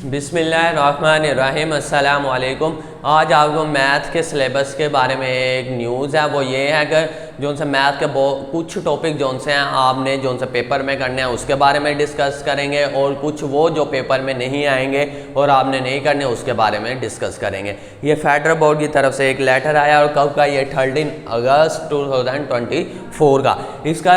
बिस्मिल्लाहिर्रहमानिर्रहीम अस्सलाम वालेकुम। आज आपको मैथ के सिलेबस के बारे में एक न्यूज़ है, वो ये है कि जो से मैथ के कुछ टॉपिक जो से हैं आपने जो से पेपर में करने हैं उसके बारे में डिस्कस करेंगे, और कुछ वो जो पेपर में नहीं आएंगे और आपने नहीं करने उसके बारे में डिस्कस करेंगे। ये फेडरल बोर्ड की तरफ से एक लेटर आया, और कब का, ये 13 अगस्त 2024 का। इसका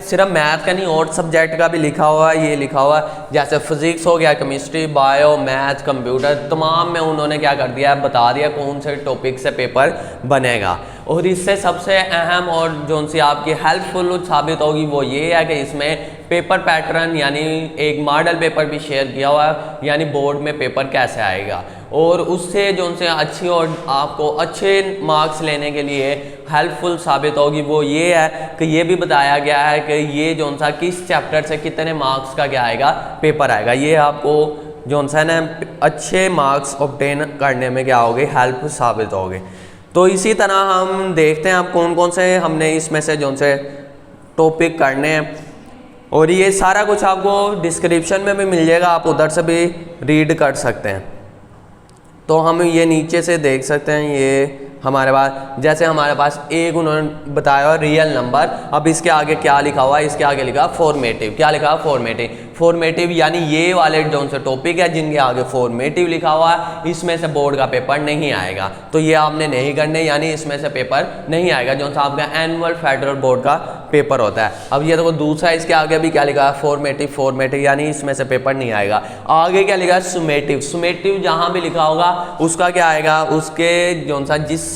सिर्फ मैथ का नहीं और सब्जेक्ट का भी लिखा हुआ है। ये लिखा हुआ है जैसे फिजिक्स हो गया, केमिस्ट्री, बायो, मैथ, कंप्यूटर, तमाम में उन्होंने क्या कर दिया है, बता दिया कौन से टॉपिक से पेपर बनेगा। और इससे सबसे अहम और जो सी आपकी हेल्पफुल साबित होगी वो ये है कि इसमें पेपर पैटर्न यानी एक मॉडल पेपर भी शेयर किया हुआ है, यानी बोर्ड में पेपर कैसे आएगा, और उससे जो से अच्छी और आपको अच्छे मार्क्स लेने के लिए हेल्पफुल साबित होगी वो ये है कि ये भी बताया गया है कि ये जो सा किस चैप्टर से कितने मार्क्स का क्या आएगा, पेपर आएगा। ये आपको जो सा ना अच्छे मार्क्स ऑब्टेन करने में क्या होगी, हेल्प साबित होगी। तो इसी तरह हम देखते हैं आप कौन कौन से हमने इसमें से जो से टॉपिक करने हैं, और ये सारा कुछ आपको डिस्क्रिप्शन में भी मिल जाएगा, आप उधर से भी रीड कर सकते हैं। तो हम ये नीचे से देख सकते हैं, ये हमारे पास जैसे हमारे पास एक उन्होंने बताया रियल नंबर। अब इसके आगे क्या लिखा हुआ है, इसके आगे लिखा फॉर्मेटिव। क्या लिखा है, फॉर्मेटिव। फॉर्मेटिव यानी ये वाले जो से टॉपिक है जिनके आगे फॉर्मेटिव लिखा हुआ है, इसमें से बोर्ड का पेपर नहीं आएगा, तो ये आपने नहीं करने, यानी इसमें से पेपर नहीं आएगा जो सा आपका एनुअल फेडरल बोर्ड का पेपर होता है। अब ये देखो दूसरा, इसके आगे भी क्या लिखा है, फॉर्मेटिव। फॉर्मेटिव यानी इसमें से पेपर नहीं आएगा। आगे क्या लिखा है, सुमेटिव। सुमेटिव जहाँ भी लिखा होगा उसका क्या आएगा, उसके जो सा जिस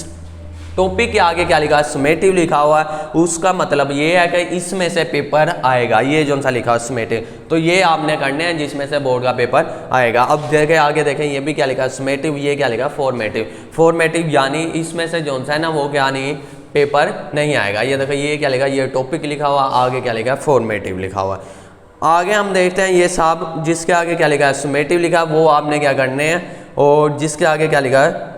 टॉपिक के आगे क्या लिखा है, सुमेटिव लिखा हुआ है, उसका मतलब ये है कि इसमें से पेपर आएगा। ये जो सा लिखा है सुमेटिव, तो ये आपने करने हैं जिसमें से बोर्ड का पेपर आएगा। अब देखें आगे, देखें ये भी क्या लिखा है, सुमेटिव। ये क्या लिखा है, फॉर्मेटिव। फॉर्मेटिव यानी इसमें से जो सा है ना वो क्या नहीं, पेपर नहीं आएगा। ये देखो ये क्या लिखा है, ये टॉपिक लिखा हुआ, आगे क्या लिखा है, फॉर्मेटिव लिखा हुआ। आगे हम देखते हैं ये सब जिसके आगे क्या लिखा है, सुमेटिव लिखा है, वो आपने क्या करने हैं, और जिसके आगे क्या लिखा है,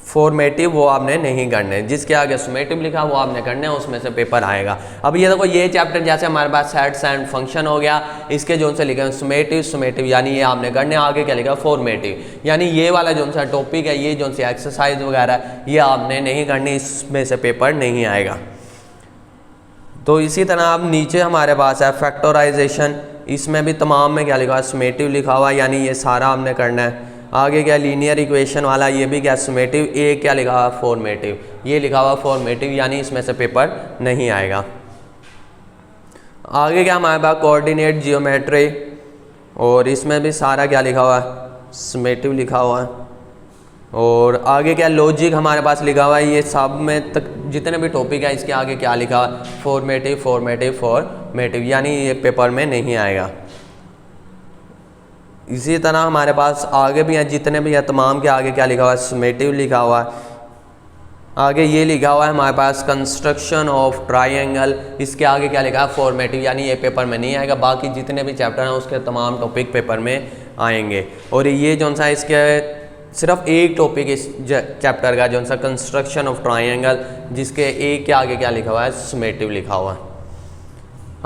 फॉर्मेटिव, वो आपने नहीं करने। जिसके आगे सुमेटिव लिखा वो आपने करने हैं, उसमें से पेपर आएगा। अब ये देखो ये चैप्टर जैसे हमारे पास सेट्स एंड फंक्शन हो गया, इसके जो से लिखा है सुमेटिव। सुमेटिव यानी ये आपने करने, आगे क्या लिखा, फॉर्मेटिव यानी ये वाला जो सा टॉपिक है, ये जो सी एक्सरसाइज वगैरह ये आपने नहीं करनी, इसमें से पेपर नहीं आएगा। तो इसी तरह अब नीचे हमारे पास है फैक्टराइजेशन। इसमें भी तमाम में क्या लिखा है, सुमेटिव लिखा हुआ, यानी ये सारा हमने करना है। आगे क्या लीनियर इक्वेशन वाला, ये भी क्या सुमेटिव। ए क्या लिखा हुआ, फॉर्मेटिव। ये लिखा हुआ फॉर्मेटिव, यानी इसमें से पेपर नहीं आएगा। आगे क्या हमारे पास कोऑर्डिनेट जियोमेट्री, और इसमें भी सारा क्या लिखा हुआ है, सुमेटिव लिखा हुआ है। और आगे क्या लॉजिक हमारे पास लिखा हुआ है। ये सब में तक जितने भी टॉपिक है इसके आगे क्या लिखा हुआ है, फॉर्मेटिव, फॉर्मेटिव, फॉर्मेटिव, यानी ये पेपर में नहीं आएगा। इसी तरह हमारे पास आगे भी हैं जितने भी हैं, तमाम के आगे क्या लिखा हुआ है, सुमेटिव लिखा हुआ है। आगे ये लिखा हुआ है हमारे पास कंस्ट्रक्शन ऑफ ट्रायंगल, इसके आगे क्या लिखा है, फॉर्मेटिव, यानी ये पेपर में नहीं आएगा। बाकी जितने भी चैप्टर हैं उसके तमाम टॉपिक पेपर में आएंगे। और ये जो सा इसके सिर्फ एक टॉपिक इस चैप्टर का जो सा कंस्ट्रक्शन ऑफ ट्रायंगल, जिसके एक के आगे क्या लिखा हुआ है, सुमेटिव लिखा हुआ है।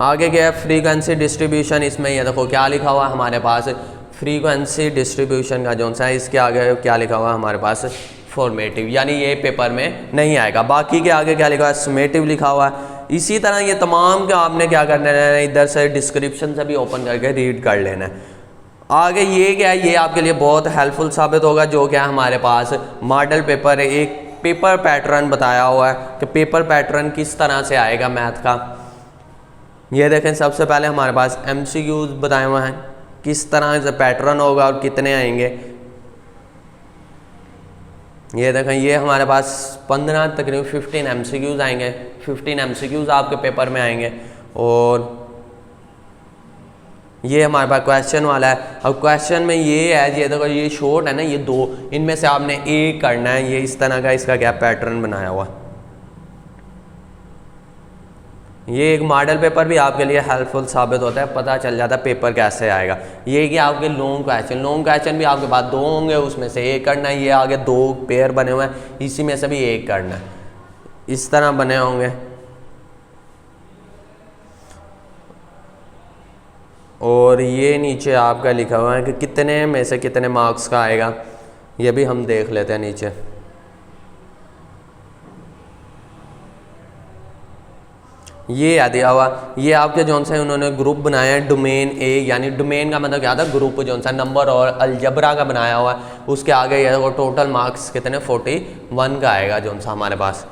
आगे क्या है, फ्रीक्वेंसी डिस्ट्रीब्यूशन। इसमें ये देखो क्या लिखा हुआ है हमारे पास, फ्रीक्वेंसी डिस्ट्रीब्यूशन का जो सा है इसके आगे क्या लिखा हुआ है हमारे पास, फॉर्मेटिव, यानी ये पेपर में नहीं आएगा। बाकी के आगे क्या लिखा है, सुमेटिव लिखा हुआ है। इसी तरह ये तमाम के आपने क्या करना है, इधर से डिस्क्रिप्शन से भी ओपन करके रीड कर लेना है। आगे ये क्या है, ये आपके लिए बहुत हेल्पफुल साबित होगा, जो क्या है हमारे पास मॉडल पेपर है। एक पेपर पैटर्न बताया हुआ है कि पेपर पैटर्न किस तरह से आएगा मैथ का। ये देखें सबसे पहले हमारे पास MCQs बताए हुए हैं, किस तरह से पैटर्न होगा और कितने आएंगे। ये देखें ये हमारे पास 15 तकरीबन 15 MCQs आएंगे। 15 MCQs आपके पेपर में आएंगे। और ये हमारे पास क्वेश्चन वाला है। अब क्वेश्चन में ये है, ये देखो ये शॉर्ट है ना, ये दो, इनमें से आपने एक करना है। ये इस तरह का इसका क्या पैटर्न बनाया हुआ। ये एक मॉडल पेपर भी आपके लिए हेल्पफुल साबित होता है, पता चल जाता है पेपर कैसे आएगा। ये कि आपके लॉन्ग क्वेश्चन भी आपके पास दो होंगे, उसमें से एक करना है। ये आगे दो पेयर बने हुए हैं, इसी में से भी एक करना है, इस तरह बने होंगे। और ये नीचे आपका लिखा हुआ है कि कितने में से कितने मार्क्स का आएगा, ये भी हम देख लेते हैं नीचे। ये आ दिया हुआ, ये आपके जौन से उन्होंने ग्रुप बनाया है डोमेन ए, यानी डोमेन का मतलब क्या था, ग्रुप जौन सा नंबर और अलजबरा का बनाया हुआ है। उसके आगे ये वो टोटल मार्क्स कितने 41 का आएगा जौन सा हमारे पास,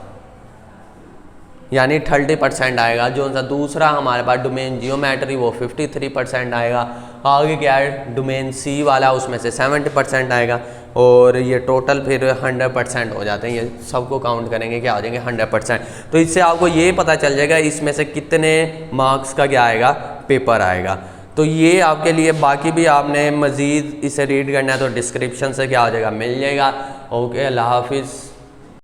यानी 30% आएगा। जो सा दूसरा हमारे पास डोमेन जियोमेट्री वो 53% आएगा। आगे क्या है डोमेन सी वाला, उसमें से 70% आएगा। और ये टोटल फिर 100% हो जाते हैं, ये सबको काउंट करेंगे क्या हो जाएंगे 100%। तो इससे आपको ये पता चल जाएगा इसमें से कितने मार्क्स का क्या आएगा, पेपर आएगा। तो ये आपके लिए, बाकी भी आपने मज़ीद इसे रीड करना है तो डिस्क्रिप्शन से क्या हो जाएगा, मिल जाएगा। ओके, अल्लाह हाफिज़।